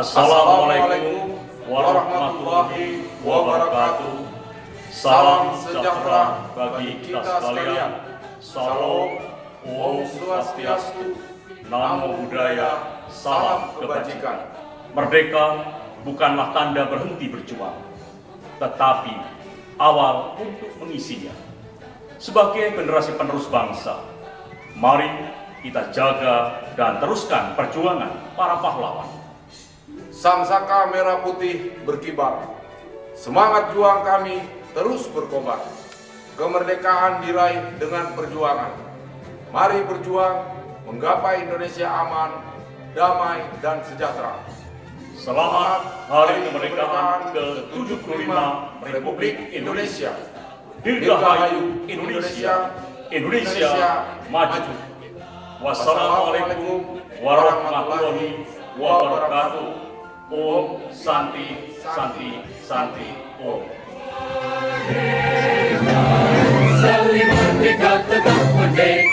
Assalamualaikum warahmatullahi wabarakatuh. Salam sejahtera bagi kita sekalian. Salam, Om Swastiastu, Namo Buddhaya, salam kebajikan. Merdeka bukanlah tanda berhenti berjuang, tetapi awal untuk mengisinya. Sebagai generasi penerus bangsa, mari kita jaga dan teruskan perjuangan para pahlawan. Sang saka merah putih berkibar, semangat juang kami terus berkobar. Kemerdekaan diraih dengan perjuangan. Mari berjuang menggapai Indonesia aman, damai, dan sejahtera. Selamat Hari Kemerdekaan ke-75 Republik Indonesia. Dirgahayu Indonesia, Indonesia maju. Wassalamualaikum warahmatullahi wabarakatuh. Om Santi Santi Santi Om. Saling merdeka tetap merdeka.